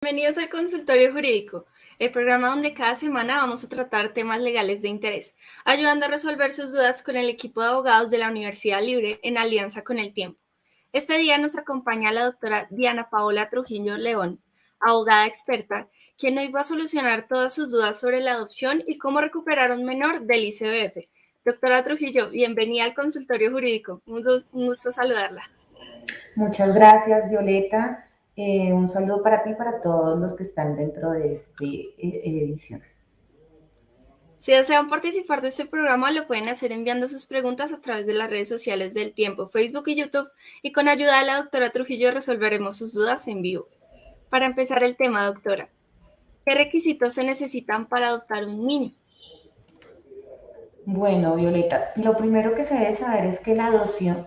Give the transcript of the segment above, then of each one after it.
Bienvenidos al Consultorio Jurídico, el programa donde cada semana vamos a tratar temas legales de interés, ayudando a resolver sus dudas con el equipo de abogados de la Universidad Libre en alianza con el tiempo. Este día nos acompaña la doctora Diana Paola Trujillo León, abogada experta, quien hoy va a solucionar todas sus dudas sobre la adopción y cómo recuperar un menor del ICBF. Doctora Trujillo, bienvenida al Consultorio Jurídico. Un gusto saludarla. Muchas gracias, Violeta. Un saludo para ti y para todos los que están dentro de esta edición. Si desean participar de este programa, lo pueden hacer enviando sus preguntas a través de las redes sociales del Tiempo, Facebook y YouTube, y con ayuda de la doctora Trujillo resolveremos sus dudas en vivo. Para empezar el tema, doctora, ¿qué requisitos se necesitan para adoptar un niño? Bueno, Violeta, lo primero que se debe saber es que la adopción,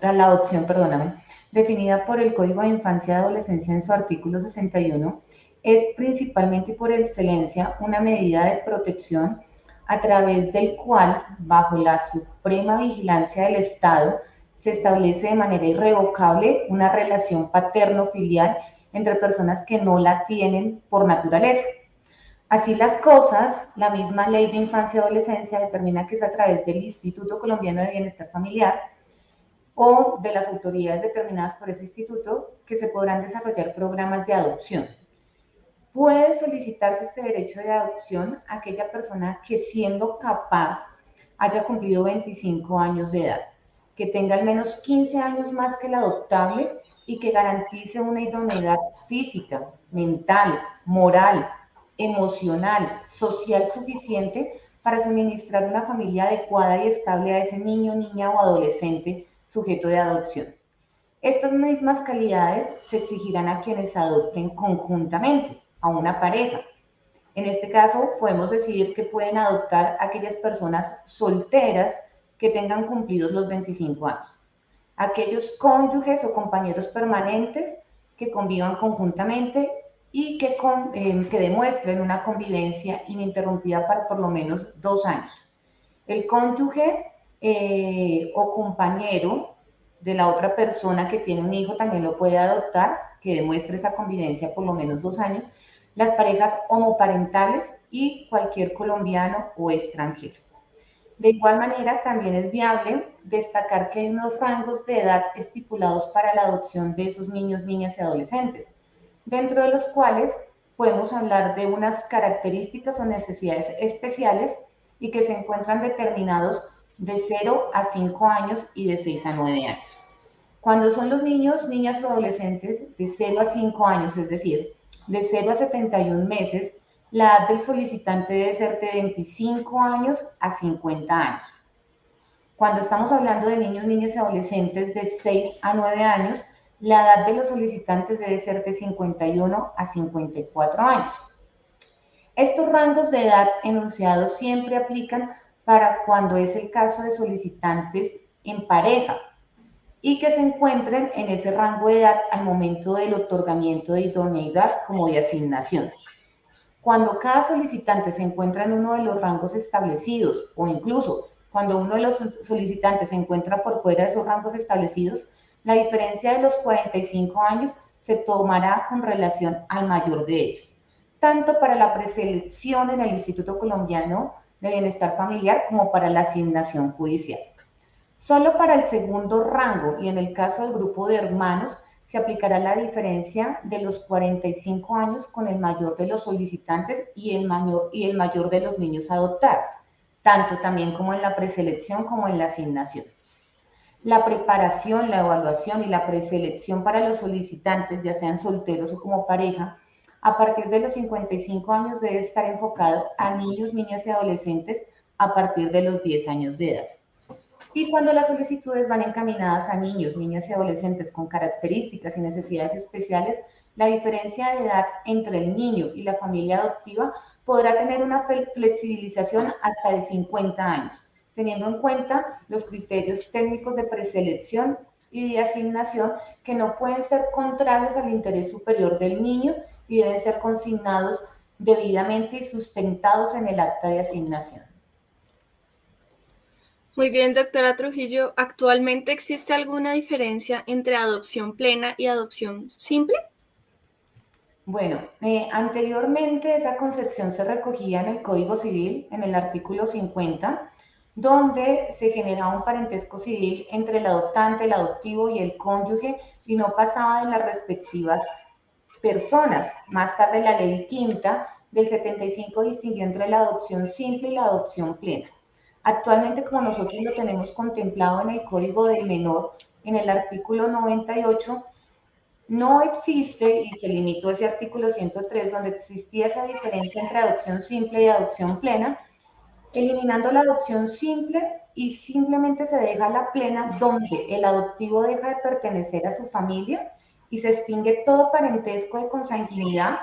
perdóname, definida por el Código de Infancia y Adolescencia en su artículo 61, es principalmente y por excelencia una medida de protección a través del cual, bajo la suprema vigilancia del Estado, se establece de manera irrevocable una relación paterno-filial entre personas que no la tienen por naturaleza. Así las cosas, la misma Ley de Infancia y Adolescencia determina que es a través del Instituto Colombiano de Bienestar Familiar o de las autoridades determinadas por ese instituto que se podrán desarrollar programas de adopción. Puede solicitarse este derecho de adopción a aquella persona que, siendo capaz, haya cumplido 25 años de edad, que tenga al menos 15 años más que el adoptable y que garantice una idoneidad física, mental, moral, emocional, social suficiente para suministrar una familia adecuada y estable a ese niño, niña o adolescente sujeto de adopción. Estas mismas calidades se exigirán a quienes adopten conjuntamente a una pareja. En este caso, podemos decir que pueden adoptar aquellas personas solteras que tengan cumplidos los 25 años, aquellos cónyuges o compañeros permanentes que convivan conjuntamente y que demuestren una convivencia ininterrumpida por lo menos 2 años. El cónyuge o compañero de la otra persona que tiene un hijo también lo puede adoptar, que demuestre esa convivencia por lo menos 2 años, las parejas homoparentales y cualquier colombiano o extranjero. De igual manera, también es viable destacar que hay unos rangos de edad estipulados para la adopción de esos niños, niñas y adolescentes, dentro de los cuales podemos hablar de unas características o necesidades especiales y que se encuentran determinados de 0 a 5 años y de 6 a 9 años. Cuando son los niños, niñas o adolescentes de 0 a 5 años, es decir, de 0 a 71 meses, la edad del solicitante debe ser de 25 años a 50 años. Cuando estamos hablando de niños, niñas y adolescentes de 6 a 9 años, la edad de los solicitantes debe ser de 51 a 54 años. Estos rangos de edad enunciados siempre aplican para cuando es el caso de solicitantes en pareja y que se encuentren en ese rango de edad al momento del otorgamiento de idoneidad como de asignación. Cuando cada solicitante se encuentra en uno de los rangos establecidos o incluso cuando uno de los solicitantes se encuentra por fuera de esos rangos establecidos, la diferencia de los 45 años se tomará con relación al mayor de ellos, tanto para la preselección en el Instituto Colombiano de Bienestar Familiar como para la asignación judicial. Solo para el segundo rango y en el caso del grupo de hermanos se aplicará la diferencia de los 45 años con el mayor de los solicitantes y el mayor de los niños a adoptar, tanto también como en la preselección como en la asignación. La preparación, la evaluación y la preselección para los solicitantes, ya sean solteros o como pareja, a partir de los 55 años debe estar enfocado a niños, niñas y adolescentes a partir de los 10 años de edad. Y cuando las solicitudes van encaminadas a niños, niñas y adolescentes con características y necesidades especiales, la diferencia de edad entre el niño y la familia adoptiva podrá tener una flexibilización hasta de 50 años, teniendo en cuenta los criterios técnicos de preselección y de asignación que no pueden ser contrarios al interés superior del niño y deben ser consignados debidamente y sustentados en el acta de asignación. Muy bien, doctora Trujillo. ¿Actualmente existe alguna diferencia entre adopción plena y adopción simple? Bueno, anteriormente esa concepción se recogía en el Código Civil, en el artículo 50, donde se generaba un parentesco civil entre el adoptante, el adoptivo y el cónyuge, y no pasaba de las respectivas personas. Más tarde la ley quinta del 75 distinguió entre la adopción simple y la adopción plena. Actualmente, como nosotros lo tenemos contemplado en el Código del Menor, en el artículo 98, no existe, y se limitó ese artículo 103, donde existía esa diferencia entre adopción simple y adopción plena, eliminando la adopción simple y simplemente se deja la plena, donde el adoptivo deja de pertenecer a su familia y se extingue todo parentesco de consanguinidad.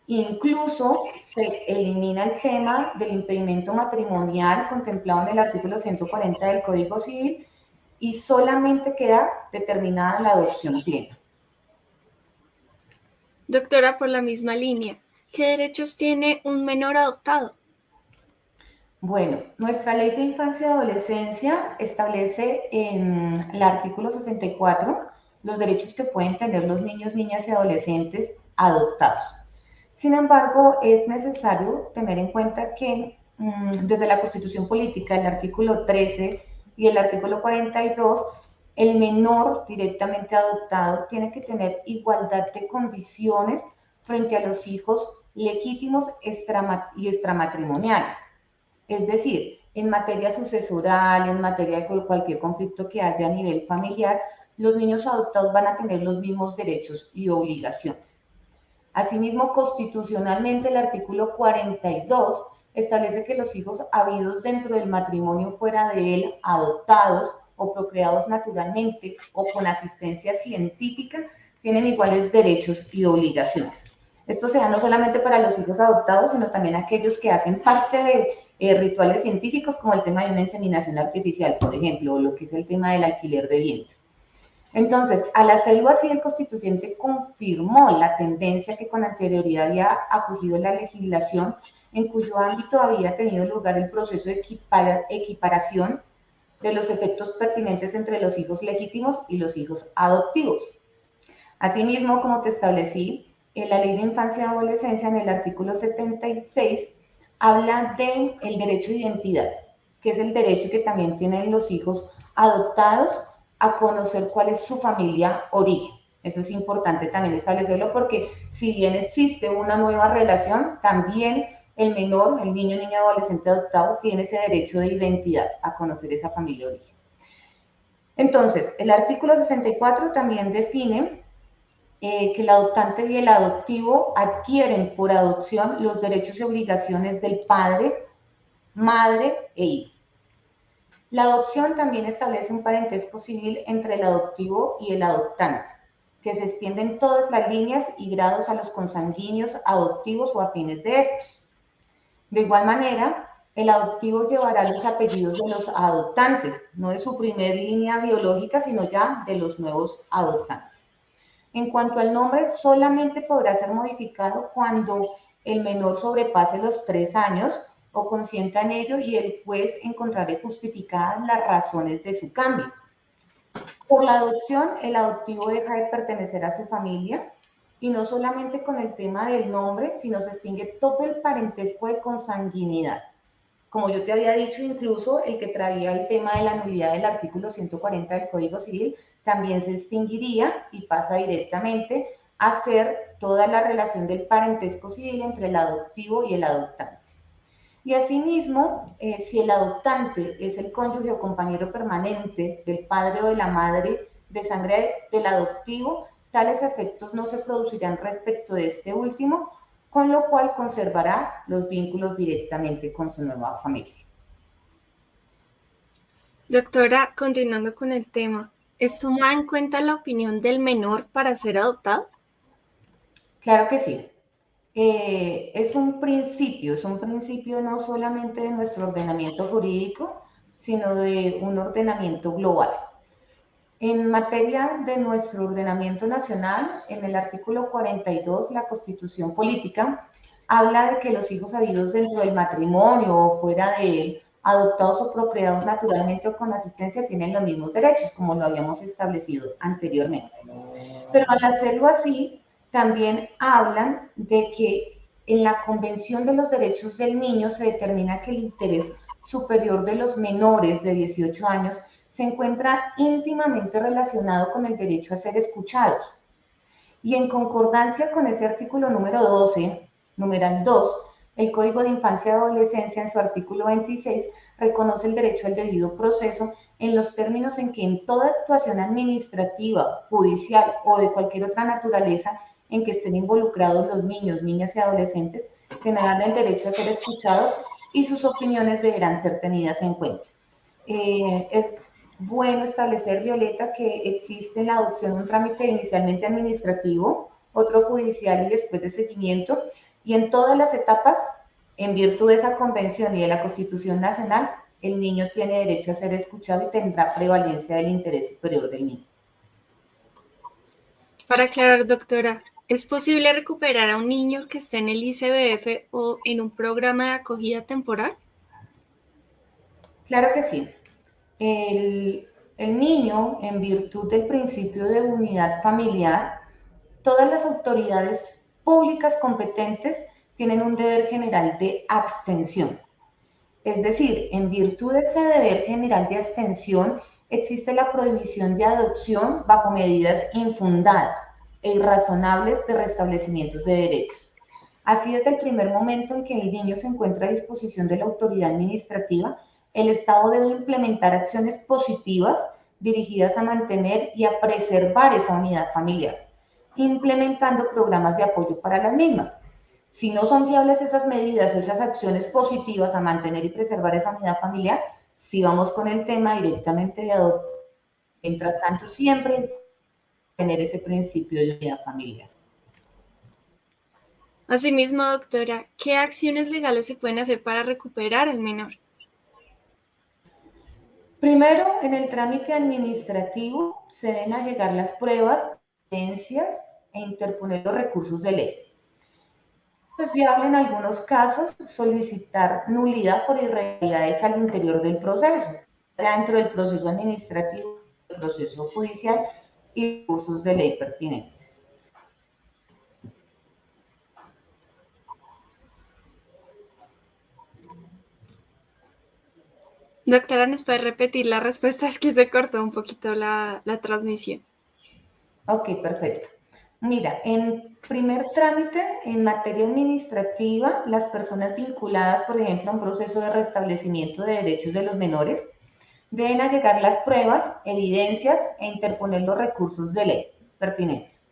Incluso se elimina el tema del impedimento matrimonial contemplado en el artículo 140 del Código Civil y solamente queda determinada la adopción plena. Doctora, por la misma línea, ¿qué derechos tiene un menor adoptado? Bueno, nuestra ley de infancia y adolescencia establece en el artículo 64 los derechos que pueden tener los niños, niñas y adolescentes adoptados. Sin embargo, es necesario tener en cuenta que desde la Constitución Política, el artículo 13 y el artículo 42, el menor directamente adoptado tiene que tener igualdad de condiciones frente a los hijos legítimos y extramatrimoniales. Es decir, en materia sucesoral, en materia de cualquier conflicto que haya a nivel familiar, los niños adoptados van a tener los mismos derechos y obligaciones. Asimismo, constitucionalmente el artículo 42 establece que los hijos habidos dentro del matrimonio fuera de él, adoptados o procreados naturalmente o con asistencia científica, tienen iguales derechos y obligaciones. Esto se da no solamente para los hijos adoptados, sino también aquellos que hacen parte de rituales científicos, como el tema de una inseminación artificial, por ejemplo, o lo que es el tema del alquiler de bienes. Entonces, al hacerlo así, el constituyente confirmó la tendencia que con anterioridad había acogido la legislación, en cuyo ámbito había tenido lugar el proceso de equiparación de los efectos pertinentes entre los hijos legítimos y los hijos adoptivos. Asimismo, como te establecí, en la Ley de Infancia y Adolescencia, en el artículo 76, habla del derecho de identidad, que es el derecho que también tienen los hijos adoptados a conocer cuál es su familia origen. Eso es importante también establecerlo porque si bien existe una nueva relación, también el menor, el niño, niña, adolescente adoptado tiene ese derecho de identidad a conocer esa familia origen. Entonces, el artículo 64 también define que el adoptante y el adoptivo adquieren por adopción los derechos y obligaciones del padre, madre e hijo. La adopción también establece un parentesco civil entre el adoptivo y el adoptante, que se extiende en todas las líneas y grados a los consanguíneos, adoptivos o afines de estos. De igual manera, el adoptivo llevará los apellidos de los adoptantes, no de su primer línea biológica, sino ya de los nuevos adoptantes. En cuanto al nombre, solamente podrá ser modificado cuando el menor sobrepase los 3 años o consienta en ello y el juez encontrará justificadas las razones de su cambio. Por la adopción, el adoptivo deja de pertenecer a su familia y no solamente con el tema del nombre, sino se extingue todo el parentesco de consanguinidad. Como yo te había dicho, incluso el que traía el tema de la nulidad del artículo 140 del Código Civil también se extinguiría y pasa directamente a ser toda la relación del parentesco civil entre el adoptivo y el adoptante. Y asimismo, si el adoptante es el cónyuge o compañero permanente del padre o de la madre de sangre del adoptivo, tales efectos no se producirán respecto de este último, con lo cual conservará los vínculos directamente con su nueva familia. Doctora, continuando con el tema, ¿es tomada en cuenta la opinión del menor para ser adoptado? Claro que sí. Es un principio no solamente de nuestro ordenamiento jurídico, sino de un ordenamiento global. En materia de nuestro ordenamiento nacional, en el artículo 42, la Constitución Política, habla de que los hijos habidos dentro del matrimonio o fuera de él, adoptados o procreados naturalmente o con asistencia, tienen los mismos derechos, como lo habíamos establecido anteriormente. Pero al hacerlo así, también hablan de que en la Convención de los Derechos del Niño se determina que el interés superior de los menores de 18 años se encuentra íntimamente relacionado con el derecho a ser escuchados. Y en concordancia con ese artículo número 12, numeral 2, el Código de Infancia y Adolescencia en su artículo 26 reconoce el derecho al debido proceso en los términos en que en toda actuación administrativa, judicial o de cualquier otra naturaleza en que estén involucrados los niños, niñas y adolescentes, tendrán el derecho a ser escuchados y sus opiniones deberán ser tenidas en cuenta. Es bueno establecer, Violeta, que existe en la adopción un trámite inicialmente administrativo, otro judicial y después de seguimiento, y en todas las etapas, en virtud de esa convención y de la Constitución Nacional, el niño tiene derecho a ser escuchado y tendrá prevalencia del interés superior del niño. Para aclarar, doctora, ¿es posible recuperar a un niño que esté en el ICBF o en un programa de acogida temporal? Claro que sí. El niño, en virtud del principio de unidad familiar, todas las autoridades públicas competentes tienen un deber general de abstención. Es decir, en virtud de ese deber general de abstención, existe la prohibición de adopción bajo medidas infundadas e irrazonables de restablecimientos de derechos. Así, desde el primer momento en que el niño se encuentra a disposición de la autoridad administrativa, el Estado debe implementar acciones positivas dirigidas a mantener y a preservar esa unidad familiar, implementando programas de apoyo para las mismas. Si no son viables esas medidas o esas acciones positivas a mantener y preservar esa unidad familiar, si vamos con el tema directamente de adopción. Mientras tanto, siempre tener ese principio de unidad familiar. Asimismo, doctora, ¿qué acciones legales se pueden hacer para recuperar al menor? Primero, en el trámite administrativo se deben allegar las pruebas, evidencias e interponer los recursos de ley. Es viable en algunos casos solicitar nulidad por irregularidades al interior del proceso, sea dentro del proceso administrativo, del proceso judicial y recursos de ley pertinentes. Doctora, ¿nos puede repetir la respuesta? Es que se cortó un poquito la transmisión. Ok, perfecto. Mira, en primer trámite, en materia administrativa, las personas vinculadas, por ejemplo, a un proceso de restablecimiento de derechos de los menores, deben allegar las pruebas, evidencias e interponer los recursos de ley pertinentes.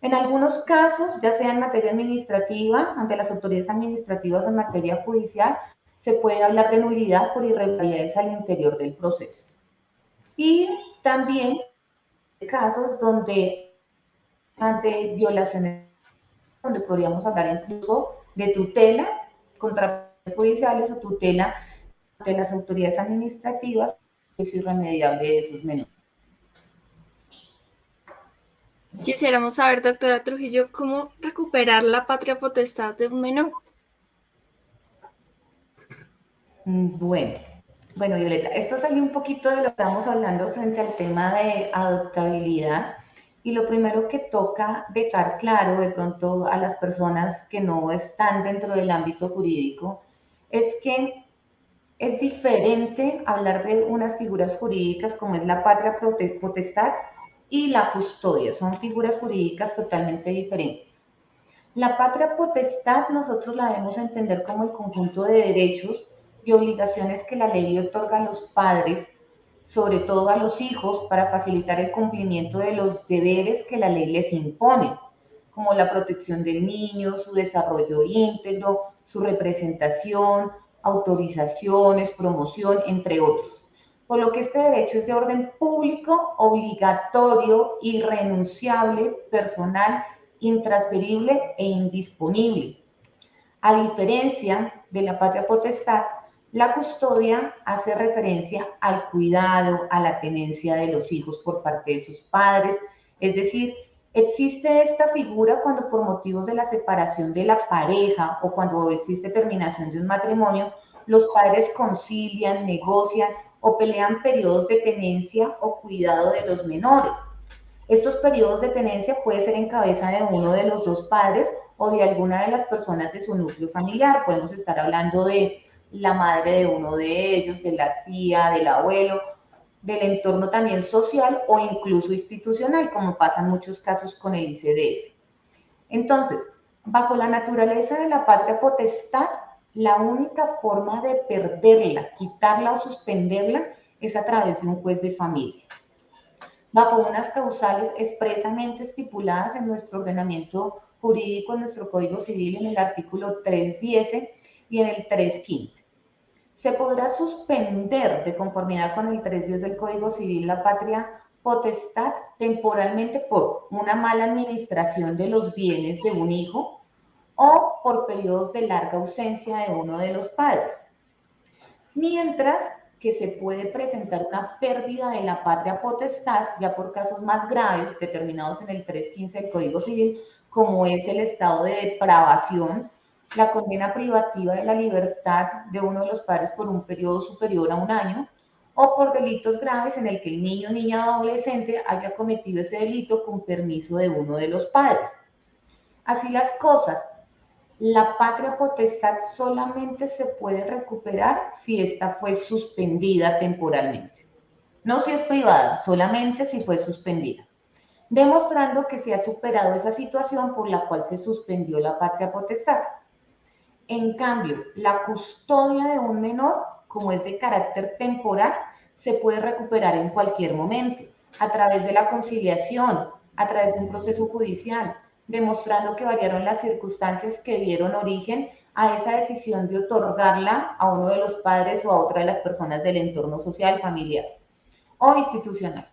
En algunos casos, ya sea en materia administrativa, ante las autoridades administrativas o en materia judicial, se puede hablar de nulidad por irregularidades al interior del proceso. Y también casos donde ante violaciones, donde podríamos hablar incluso de tutela contra judiciales o tutela de las autoridades administrativas, es irremediable de esos menores. Quisiéramos saber, doctora Trujillo, ¿cómo recuperar la patria potestad de un menor? Bueno, Violeta, esto salió un poquito de lo que estamos hablando frente al tema de adoptabilidad. Y lo primero que toca dejar claro de pronto a las personas que no están dentro del ámbito jurídico es que es diferente hablar de unas figuras jurídicas como es la patria potestad y la custodia. Son figuras jurídicas totalmente diferentes. La patria potestad nosotros la debemos entender como el conjunto de derechos y obligaciones que la ley otorga a los padres, sobre todo a los hijos, para facilitar el cumplimiento de los deberes que la ley les impone, como la protección del niño, su desarrollo íntegro, su representación, autorizaciones, promoción, entre otros. Por lo que este derecho es de orden público, obligatorio, irrenunciable, personal, intransferible e indisponible. A diferencia de la patria potestad, la custodia hace referencia al cuidado, a la tenencia de los hijos por parte de sus padres, es decir, existe esta figura cuando por motivos de la separación de la pareja o cuando existe terminación de un matrimonio, los padres concilian, negocian o pelean periodos de tenencia o cuidado de los menores. Estos periodos de tenencia pueden ser en cabeza de uno de los dos padres o de alguna de las personas de su núcleo familiar. Podemos estar hablando de la madre de uno de ellos, de la tía, del abuelo, del entorno también social o incluso institucional, como pasa en muchos casos con el ICDF. Entonces, bajo la naturaleza de la patria potestad, la única forma de perderla, quitarla o suspenderla es a través de un juez de familia, bajo unas causales expresamente estipuladas en nuestro ordenamiento jurídico, en nuestro Código Civil, en el artículo 310 y en el 315. Se podrá suspender, de conformidad con el 310 del Código Civil, la patria potestad temporalmente por una mala administración de los bienes de un hijo o por periodos de larga ausencia de uno de los padres. Mientras que se puede presentar una pérdida de la patria potestad ya por casos más graves determinados en el 315 del Código Civil, como es el estado de depravación, la condena privativa de la libertad de uno de los padres por un periodo superior a un año, o por delitos graves en el que el niño, niña o adolescente haya cometido ese delito con permiso de uno de los padres. Así las cosas, la patria potestad solamente se puede recuperar si ésta fue suspendida temporalmente. No si es privada, solamente si fue suspendida, demostrando que se ha superado esa situación por la cual se suspendió la patria potestad. En cambio, la custodia de un menor, como es de carácter temporal, se puede recuperar en cualquier momento, a través de la conciliación, a través de un proceso judicial, demostrando que variaron las circunstancias que dieron origen a esa decisión de otorgarla a uno de los padres o a otra de las personas del entorno social, familiar o institucional.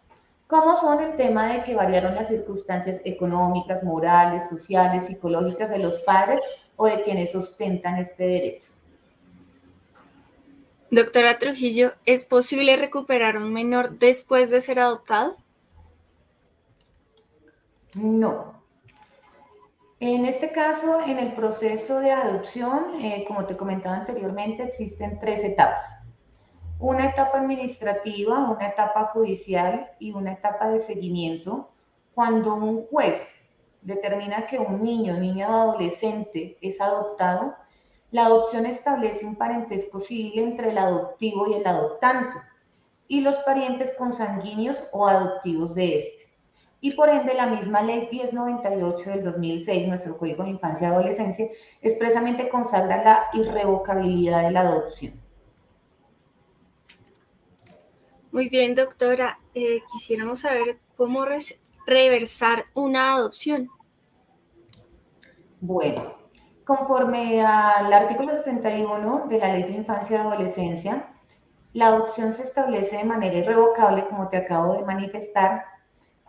¿Cómo son el tema de que variaron las circunstancias económicas, morales, sociales, psicológicas de los padres o de quienes ostentan este derecho? Doctora Trujillo, ¿es posible recuperar un menor después de ser adoptado? No. En este caso, en el proceso de adopción, como te comentaba anteriormente, existen tres etapas. Una etapa administrativa, una etapa judicial y una etapa de seguimiento. Cuando un juez determina que un niño, niña o adolescente es adoptado, la adopción establece un parentesco civil entre el adoptivo y el adoptante y los parientes consanguíneos o adoptivos de este. Y por ende, la misma ley 1098 del 2006, nuestro Código de Infancia y Adolescencia, expresamente consagra la irrevocabilidad de la adopción. Muy bien, doctora. Quisiéramos saber cómo reversar una adopción. Bueno, conforme al artículo 61 de la Ley de Infancia y Adolescencia, la adopción se establece de manera irrevocable, como te acabo de manifestar.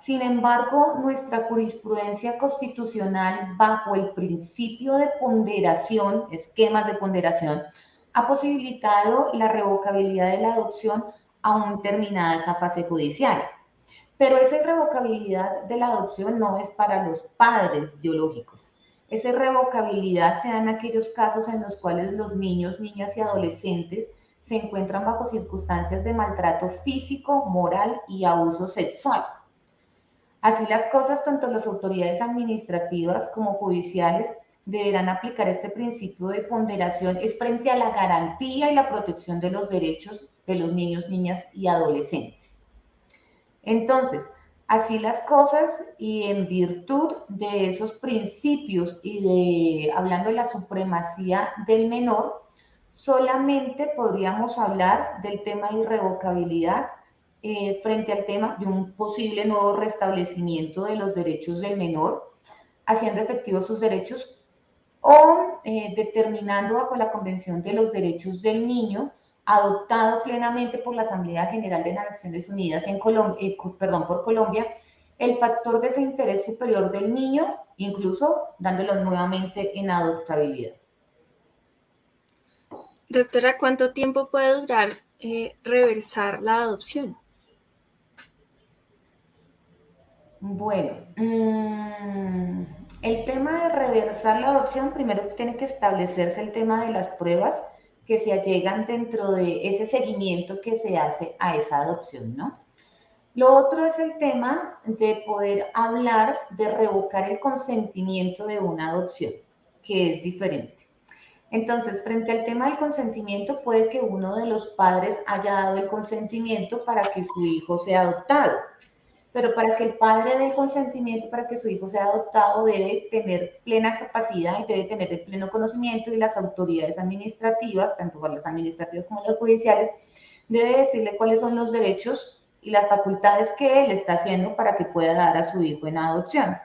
Sin embargo, nuestra jurisprudencia constitucional, bajo el principio de ponderación, esquemas de ponderación, ha posibilitado la revocabilidad de la adopción aún terminada esa fase judicial. Pero esa irrevocabilidad de la adopción no es para los padres biológicos. Esa irrevocabilidad se da en aquellos casos en los cuales los niños, niñas y adolescentes se encuentran bajo circunstancias de maltrato físico, moral y abuso sexual. Así las cosas, tanto las autoridades administrativas como judiciales deberán aplicar este principio de ponderación es frente a la garantía y la protección de los derechos de los niños, niñas y adolescentes. Entonces, así las cosas y en virtud de esos principios y hablando de la supremacía del menor, solamente podríamos hablar del tema de irrevocabilidad frente al tema de un posible nuevo restablecimiento de los derechos del menor, haciendo efectivos sus derechos o determinando bajo la Convención de los Derechos del Niño, adoptado plenamente por la Asamblea General de Naciones Unidas por Colombia, el factor de ese interés superior del niño, incluso dándolo nuevamente en adoptabilidad. Doctora, ¿cuánto tiempo puede durar reversar la adopción? Bueno, el tema de reversar la adopción, primero tiene que establecerse el tema de las pruebas que se allegan dentro de ese seguimiento que se hace a esa adopción, ¿no? Lo otro es el tema de poder hablar de revocar el consentimiento de una adopción, que es diferente. Entonces, frente al tema del consentimiento, puede que uno de los padres haya dado el consentimiento para que su hijo sea adoptado, pero para que el padre dé el consentimiento para que su hijo sea adoptado debe tener plena capacidad y debe tener el pleno conocimiento, y las autoridades administrativas, tanto las administrativas como las judiciales, debe decirle cuáles son los derechos y las facultades que él está haciendo para que pueda dar a su hijo en adopción.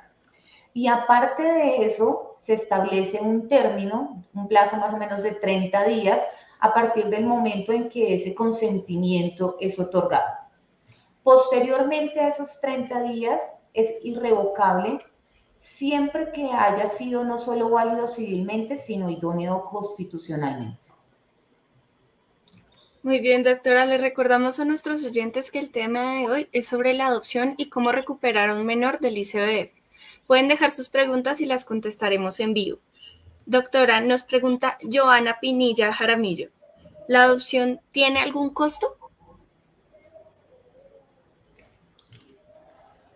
Y aparte de eso, se establece un término, un plazo más o menos de 30 días a partir del momento en que ese consentimiento es otorgado. Posteriormente a esos 30 días es irrevocable siempre que haya sido no solo válido civilmente, sino idóneo constitucionalmente. Muy bien, doctora, le recordamos a nuestros oyentes que el tema de hoy es sobre la adopción y cómo recuperar a un menor del ICBF. Pueden dejar sus preguntas y las contestaremos en vivo. Doctora, nos pregunta Joana Pinilla Jaramillo, ¿la adopción tiene algún costo?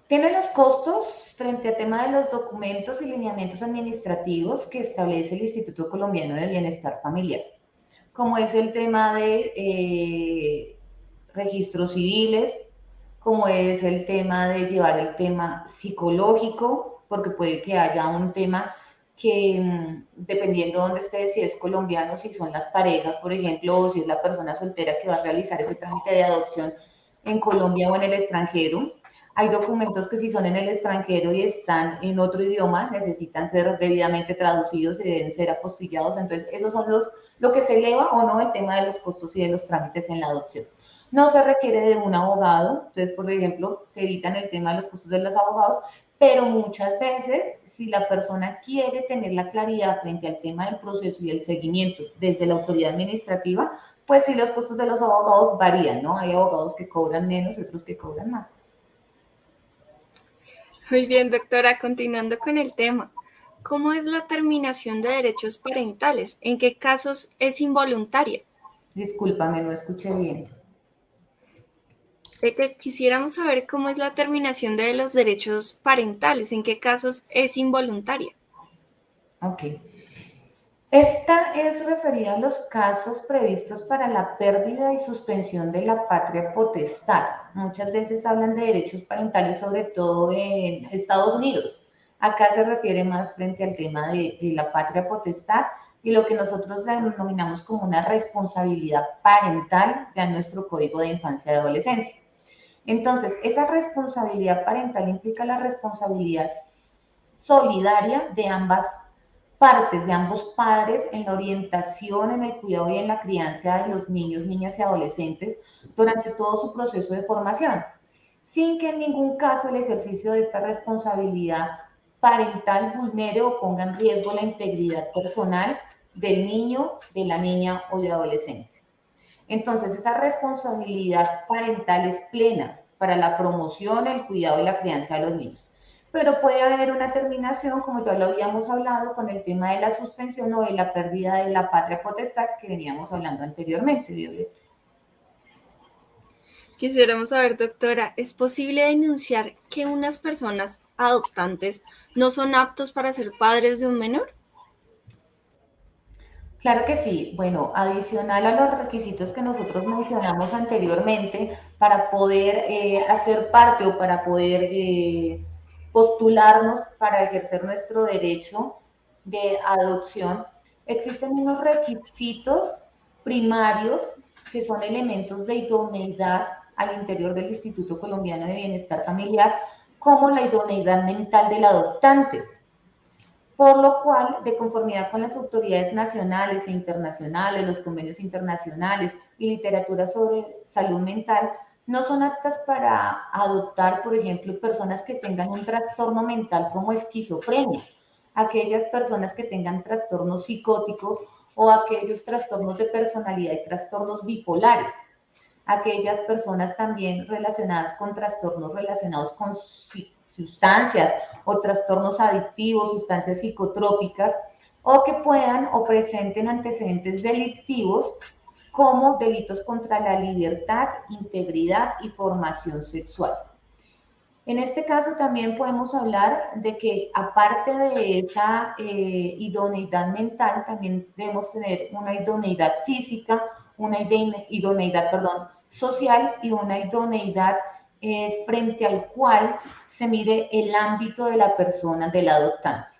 Tiene los costos frente al tema de los documentos y lineamientos administrativos que establece el Instituto Colombiano de Bienestar Familiar, como es el tema de registros civiles, como es el tema de llevar el tema psicológico, porque puede que haya un tema que dependiendo de dónde esté, si es colombiano, si son las parejas, por ejemplo, o si es la persona soltera que va a realizar ese trámite de adopción en Colombia o en el extranjero. Hay documentos que si son en el extranjero y están en otro idioma, necesitan ser debidamente traducidos y deben ser apostillados. Entonces, esos son lo que se eleva o no el tema de los costos y de los trámites en la adopción. No se requiere de un abogado, entonces, por ejemplo, se evitan el tema de los costos de los abogados, pero muchas veces, si la persona quiere tener la claridad frente al tema del proceso y el seguimiento desde la autoridad administrativa, pues sí, los costos de los abogados varían, ¿no? Hay abogados que cobran menos y otros que cobran más. Muy bien, doctora, continuando con el tema. ¿Cómo es la terminación de derechos parentales? ¿En qué casos es involuntaria? Discúlpame, no escuché bien. Quisiéramos saber cómo es la terminación de los derechos parentales, en qué casos es involuntaria. Ok. Esta es referida a los casos previstos para la pérdida y suspensión de la patria potestad. Muchas veces hablan de derechos parentales, sobre todo en Estados Unidos. Acá se refiere más frente al tema de la patria potestad y lo que nosotros denominamos como una responsabilidad parental ya en nuestro Código de Infancia y Adolescencia. Entonces, esa responsabilidad parental implica la responsabilidad solidaria de ambas partes, de ambos padres en la orientación, en el cuidado y en la crianza de los niños, niñas y adolescentes durante todo su proceso de formación, sin que en ningún caso el ejercicio de esta responsabilidad parental vulnere o ponga en riesgo la integridad personal del niño, de la niña o de adolescente. Entonces, esa responsabilidad parental es plena para la promoción, el cuidado y la crianza de los niños. Pero puede haber una terminación, como ya lo habíamos hablado, con el tema de la suspensión o de la pérdida de la patria potestad que veníamos hablando anteriormente, Violeta. Quisiéramos saber, doctora, ¿es posible denunciar que unas personas adoptantes no son aptos para ser padres de un menor? Claro que sí. Bueno, adicional a los requisitos que nosotros mencionamos anteriormente, para poder hacer parte o para poder postularnos para ejercer nuestro derecho de adopción, existen unos requisitos primarios que son elementos de idoneidad al interior del Instituto Colombiano de Bienestar Familiar, como la idoneidad mental del adoptante, por lo cual, de conformidad con las autoridades nacionales e internacionales, los convenios internacionales y literatura sobre salud mental, no son aptas para adoptar, por ejemplo, personas que tengan un trastorno mental como esquizofrenia, aquellas personas que tengan trastornos psicóticos o aquellos trastornos de personalidad y trastornos bipolares, aquellas personas también relacionadas con trastornos relacionados con sustancias o trastornos adictivos, sustancias psicotrópicas, o que puedan o presenten antecedentes delictivos como delitos contra la libertad, integridad y formación sexual. En este caso también podemos hablar de que aparte de esa idoneidad mental, también debemos tener una idoneidad física, una idoneidad, perdón, social y una idoneidad frente al cual se mire el ámbito de la persona, del adoptante.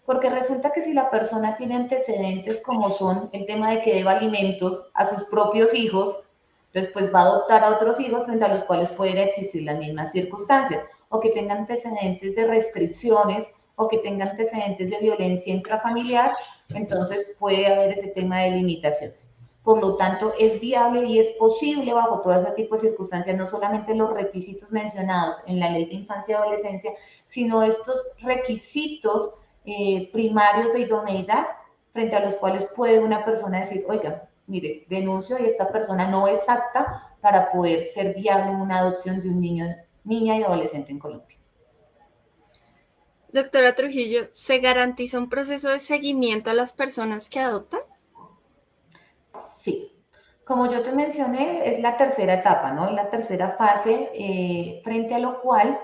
Porque resulta que si la persona tiene antecedentes como son el tema de que deba alimentos a sus propios hijos, entonces pues va a adoptar a otros hijos frente a los cuales pueden existir las mismas circunstancias, o que tenga antecedentes de restricciones, o que tenga antecedentes de violencia intrafamiliar, entonces puede haber ese tema de limitaciones. Por lo tanto, es viable y es posible bajo todo ese tipo de circunstancias, no solamente los requisitos mencionados en la Ley de Infancia y Adolescencia, sino estos requisitos primarios de idoneidad frente a los cuales puede una persona decir, oiga, mire, denuncio y esta persona no es apta para poder ser viable en una adopción de un niño, niña y adolescente en Colombia. Doctora Trujillo, ¿se garantiza un proceso de seguimiento a las personas que adoptan? Sí. Como yo te mencioné, es la tercera etapa, ¿no? Es la tercera fase, frente a lo cual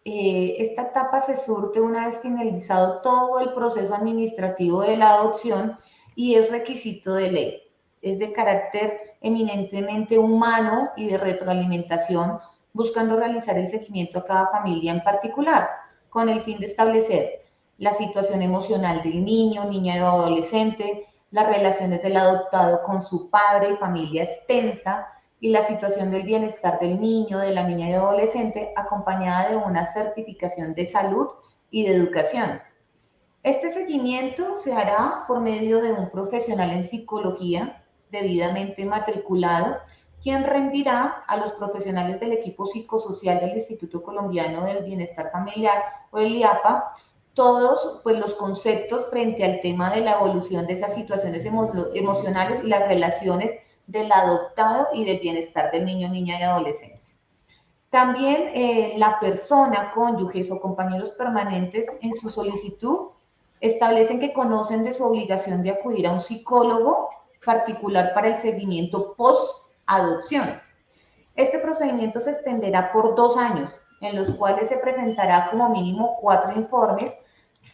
esta etapa se surte una vez finalizado todo el proceso administrativo de la adopción y es requisito de ley. Es de carácter eminentemente humano y de retroalimentación, buscando realizar el seguimiento a cada familia en particular, con el fin de establecer la situación emocional del niño, niña o adolescente, las relaciones del adoptado con su padre y familia extensa, y la situación del bienestar del niño, de la niña y adolescente, acompañada de una certificación de salud y de educación. Este seguimiento se hará por medio de un profesional en psicología debidamente matriculado, quien rendirá a los profesionales del equipo psicosocial del Instituto Colombiano del Bienestar Familiar o el IAPA todos pues, los conceptos frente al tema de la evolución de esas situaciones emocionales y las relaciones del adoptado y del bienestar del niño, niña y adolescente. También la persona, cónyuges o compañeros permanentes en su solicitud establecen que conocen de su obligación de acudir a un psicólogo particular para el seguimiento post-adopción. Este procedimiento se extenderá por 2 años, en los cuales se presentará como mínimo 4 informes,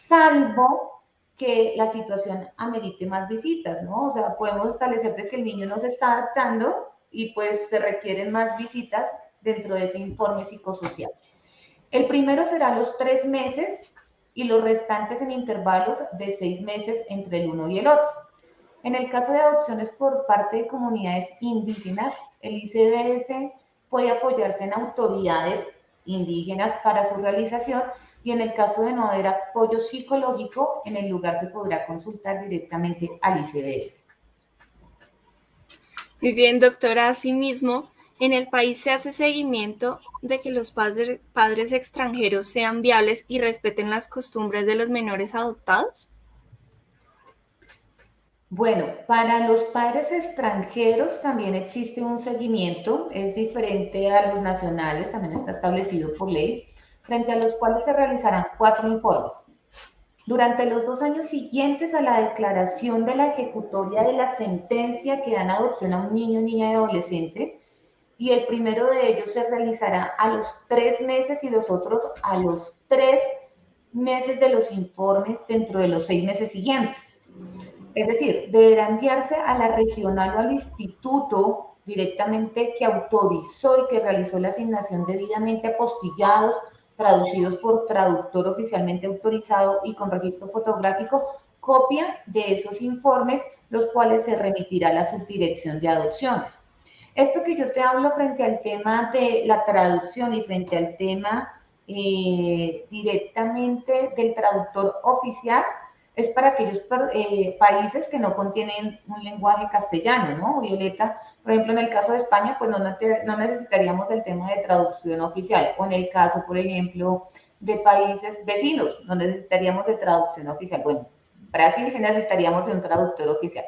salvo que la situación amerite más visitas, ¿no? O sea, podemos establecer de que el niño no se está adaptando y pues se requieren más visitas dentro de ese informe psicosocial. El primero será a los 3 meses y los restantes en intervalos de 6 meses entre el uno y el otro. En el caso de adopciones por parte de comunidades indígenas, el ICBF puede apoyarse en autoridades indígenas para su realización y en el caso de no haber apoyo psicológico, en el lugar se podrá consultar directamente al ICBF. Muy bien, doctora. Asimismo, en el país se hace seguimiento de que los padres extranjeros sean viables y respeten las costumbres de los menores adoptados. Bueno, para los padres extranjeros también existe un seguimiento, es diferente a los nacionales, también está establecido por ley, frente a los cuales se realizarán 4 informes. Durante los 2 años siguientes a la declaración de la ejecutoria de la sentencia que dan adopción a un niño, niña y adolescente, y el primero de ellos se realizará a los 3 meses y los otros a los 3 meses de los informes dentro de los 6 meses siguientes. Es decir, deberá enviarse a la regional o al instituto directamente que autorizó y que realizó la asignación debidamente apostillados, traducidos por traductor oficialmente autorizado y con registro fotográfico, copia de esos informes, los cuales se remitirá a la subdirección de adopciones. Esto que yo te hablo frente al tema de la traducción y frente al tema directamente del traductor oficial, es para aquellos países que no contienen un lenguaje castellano, ¿no, Violeta? Por ejemplo, en el caso de España, pues no necesitaríamos el tema de traducción oficial. O en el caso, por ejemplo, de países vecinos, no necesitaríamos de traducción oficial. Bueno, Brasil sí necesitaríamos de un traductor oficial.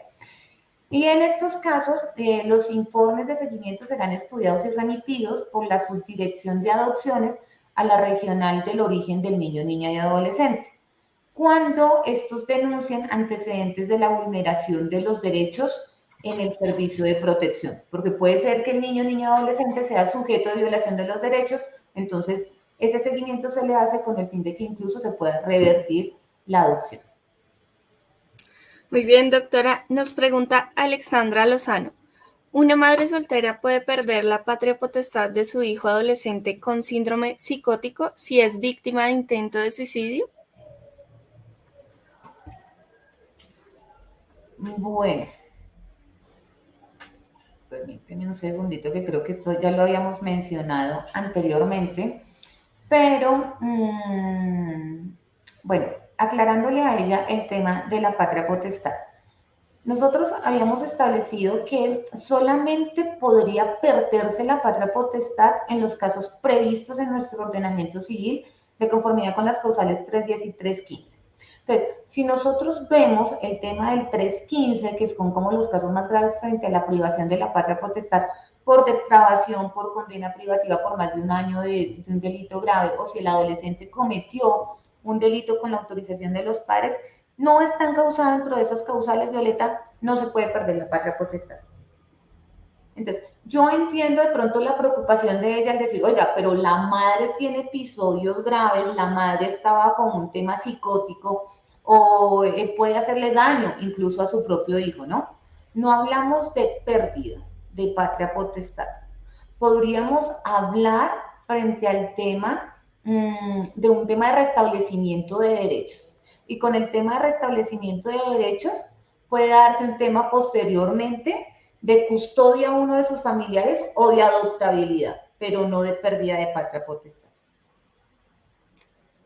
Y en estos casos, los informes de seguimiento serán estudiados y remitidos por la Subdirección de Adopciones a la regional del origen del niño, niña y adolescente, cuando estos denuncien antecedentes de la vulneración de los derechos en el servicio de protección, porque puede ser que el niño o niña adolescente sea sujeto de violación de los derechos, entonces ese seguimiento se le hace con el fin de que incluso se pueda revertir la adopción. Muy bien, doctora. Nos pregunta Alexandra Lozano. ¿Una madre soltera puede perder la patria potestad de su hijo adolescente con síndrome psicótico si es víctima de intento de suicidio? Bueno, permíteme un segundito que creo que esto ya lo habíamos mencionado anteriormente, pero bueno, aclarándole a ella el tema de la patria potestad. Nosotros habíamos establecido que solamente podría perderse la patria potestad en los casos previstos en nuestro ordenamiento civil de conformidad con las causales 310 y 315. Entonces, si nosotros vemos el tema del 315, que son como los casos más graves frente a la privación de la patria potestad por depravación, por condena privativa por más de un año de un delito grave, o si el adolescente cometió un delito con la autorización de los padres, no están causadas dentro de esas causales, Violeta, no se puede perder la patria potestad. Entonces, yo entiendo de pronto la preocupación de ella al decir, oiga, pero la madre tiene episodios graves, la madre está bajo un tema psicótico o puede hacerle daño incluso a su propio hijo, ¿no? No hablamos de pérdida de patria potestad. Podríamos hablar frente al tema de un tema de restablecimiento de derechos. Y con el tema de restablecimiento de derechos puede darse un tema posteriormente de custodia a uno de sus familiares o de adoptabilidad, pero no de pérdida de patria potestad.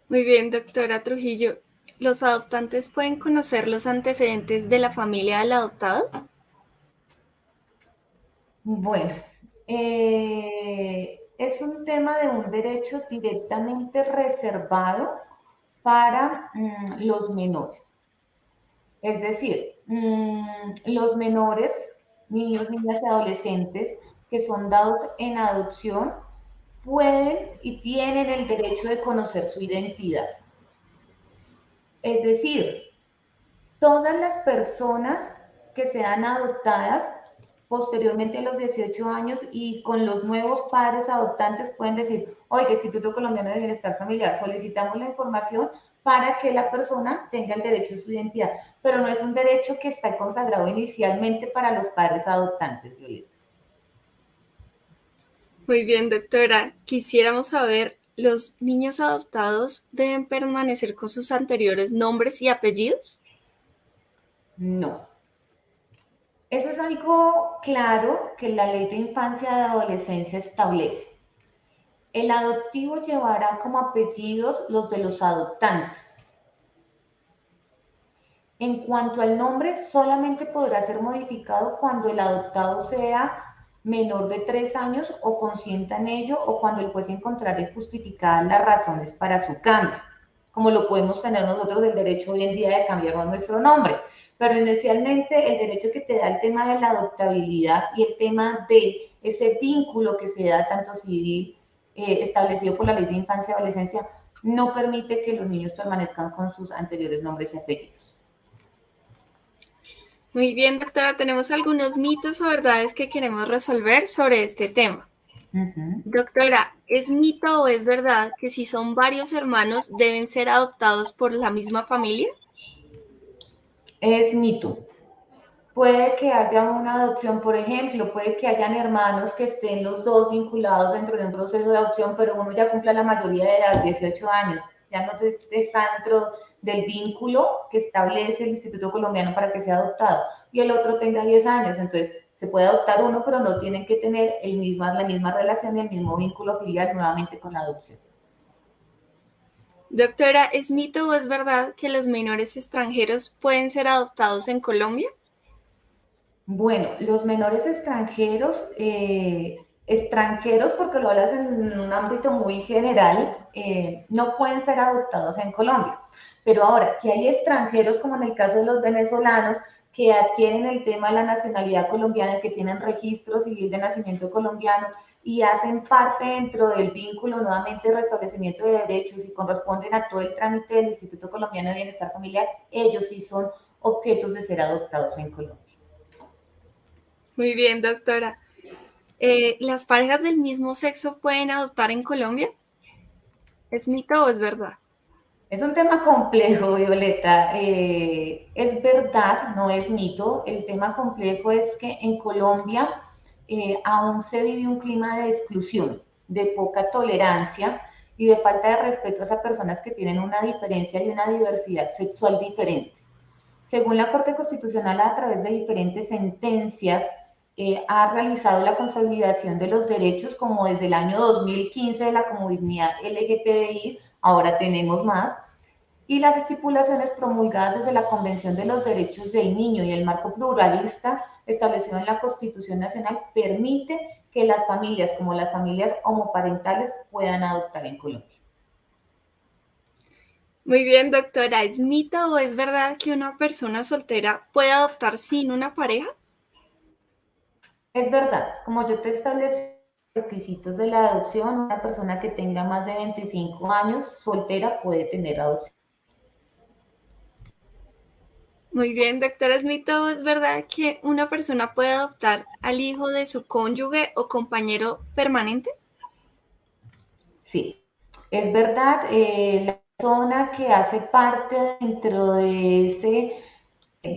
Muy bien, doctora Trujillo. ¿Los adoptantes pueden conocer los antecedentes de la familia del adoptado? Bueno, es un tema de un derecho directamente reservado para los menores. Es decir, los menores, niños, niñas y adolescentes que son dados en adopción pueden y tienen el derecho de conocer su identidad. Es decir, todas las personas que sean adoptadas posteriormente a los 18 años y con los nuevos padres adoptantes pueden decir, oye, Instituto Colombiano de Bienestar Familiar, solicitamos la información para que la persona tenga el derecho a su identidad, pero no es un derecho que está consagrado inicialmente para los padres adoptantes, Violeta. Muy bien, doctora. Quisiéramos saber, ¿los niños adoptados deben permanecer con sus anteriores nombres y apellidos? No. Eso es algo claro que la Ley de Infancia y Adolescencia establece. El adoptivo llevará como apellidos los de los adoptantes. En cuanto al nombre, solamente podrá ser modificado cuando el adoptado sea menor de 3 años o consienta en ello o cuando el juez encontrare justificadas las razones para su cambio, como lo podemos tener nosotros el derecho hoy en día de cambiarnos nuestro nombre. Pero inicialmente el derecho que te da el tema de la adoptabilidad y el tema de ese vínculo que se da tanto civil establecido por la Ley de Infancia y Adolescencia no permite que los niños permanezcan con sus anteriores nombres y apellidos. Muy bien, doctora, tenemos algunos mitos o verdades que queremos resolver sobre este tema. Doctora, ¿es mito o es verdad que si son varios hermanos deben ser adoptados por la misma familia? Es mito. Puede que haya una adopción, por ejemplo, puede que hayan hermanos que estén los dos vinculados dentro de un proceso de adopción, pero uno ya cumpla la mayoría de edad, 18 años, ya no está dentro del vínculo que establece el Instituto Colombiano para que sea adoptado, y el otro tenga 10 años, entonces se puede adoptar uno, pero no tienen que tener la misma relación y el mismo vínculo filial nuevamente con la adopción. Doctora, ¿es mito o es verdad que los menores extranjeros pueden ser adoptados en Colombia? Bueno, los menores extranjeros, extranjeros porque lo hablas en un ámbito muy general, no pueden ser adoptados en Colombia. Pero ahora, que hay extranjeros, como en el caso de los venezolanos, que adquieren el tema de la nacionalidad colombiana, que tienen registro civil de nacimiento colombiano y hacen parte dentro del vínculo nuevamente de restablecimiento de derechos y corresponden a todo el trámite del Instituto Colombiano de Bienestar Familiar, ellos sí son objetos de ser adoptados en Colombia. Muy bien, doctora. ¿Las parejas del mismo sexo pueden adoptar en Colombia? ¿Es mito o es verdad? Es un tema complejo, Violeta. Es verdad, no es mito. El tema complejo es que en Colombia aún se vive un clima de exclusión, de poca tolerancia y de falta de respeto a personas que tienen una diferencia y una diversidad sexual diferente. Según la Corte Constitucional, a través de diferentes sentencias, ha realizado la consolidación de los derechos, como desde el año 2015 de la comunidad LGTBI, ahora tenemos más, y las estipulaciones promulgadas desde la Convención de los Derechos del Niño y el marco pluralista establecido en la Constitución Nacional permite que las familias, como las familias homoparentales, puedan adoptar en Colombia. Muy bien, doctora. ¿Es mito o es verdad que una persona soltera puede adoptar sin una pareja? Es verdad, como yo te establecí requisitos de la adopción, una persona que tenga más de 25 años soltera puede tener adopción. Muy bien, doctora. ¿Es mito o es verdad que una persona puede adoptar al hijo de su cónyuge o compañero permanente? Sí, es verdad, la persona que hace parte dentro de ese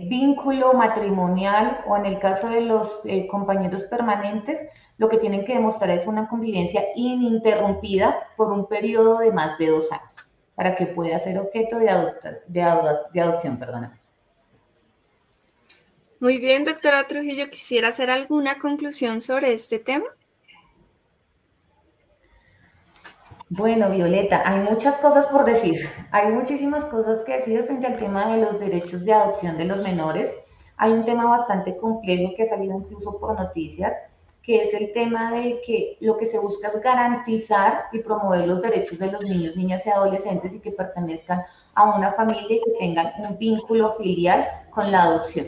vínculo matrimonial o en el caso de los compañeros permanentes, lo que tienen que demostrar es una convivencia ininterrumpida por un periodo de más de 2 años para que pueda ser objeto de adopción. Perdóname. Muy bien, doctora Trujillo. ¿Quisiera hacer alguna conclusión sobre este tema? Bueno, Violeta, hay muchas cosas por decir. Hay muchísimas cosas que decir frente al tema de los derechos de adopción de los menores. Hay un tema bastante complejo que ha salido incluso por noticias, que es el tema de que lo que se busca es garantizar y promover los derechos de los niños, niñas y adolescentes y que pertenezcan a una familia y que tengan un vínculo filial con la adopción.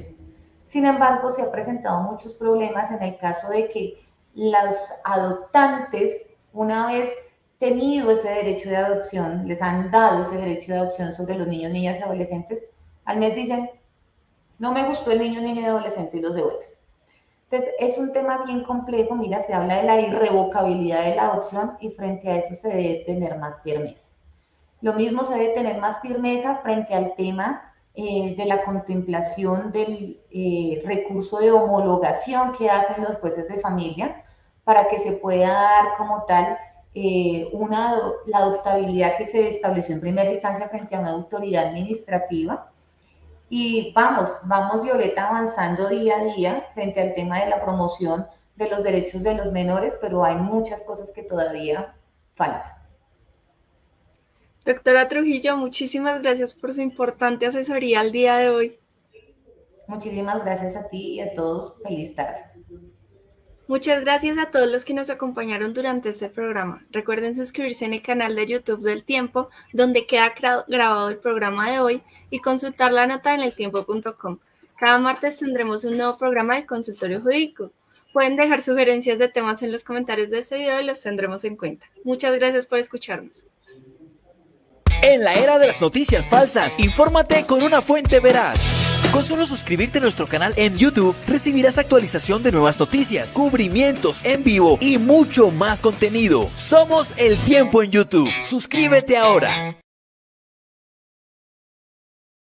Sin embargo, se han presentado muchos problemas en el caso de que los adoptantes, una vez tenido ese derecho de adopción, les han dado ese derecho de adopción sobre los niños, niñas y adolescentes, al mes dicen, no me gustó el niño, niña y adolescente y los devuelven. Entonces, es un tema bien complejo, mira, se habla de la irrevocabilidad de la adopción y frente a eso se debe tener más firmeza. Lo mismo se debe tener más firmeza frente al tema de la contemplación del recurso de homologación que hacen los jueces de familia para que se pueda dar como tal la adoptabilidad que se estableció en primera instancia frente a una autoridad administrativa. Y vamos Violeta avanzando día a día frente al tema de la promoción de los derechos de los menores, pero hay muchas cosas que todavía faltan. Doctora Trujillo, muchísimas gracias por su importante asesoría al día de hoy. Muchísimas gracias a ti y a todos. Feliz tarde. Muchas gracias a todos los que nos acompañaron durante este programa. Recuerden suscribirse en el canal de YouTube del Tiempo, donde queda grabado el programa de hoy, y consultar la nota en eltiempo.com. Cada martes tendremos un nuevo programa del consultorio jurídico. Pueden dejar sugerencias de temas en los comentarios de este video y los tendremos en cuenta. Muchas gracias por escucharnos. En la era de las noticias falsas, infórmate con una fuente veraz. Con solo suscribirte a nuestro canal en YouTube, recibirás actualización de nuevas noticias, cubrimientos en vivo y mucho más contenido. Somos El Tiempo en YouTube. Suscríbete ahora.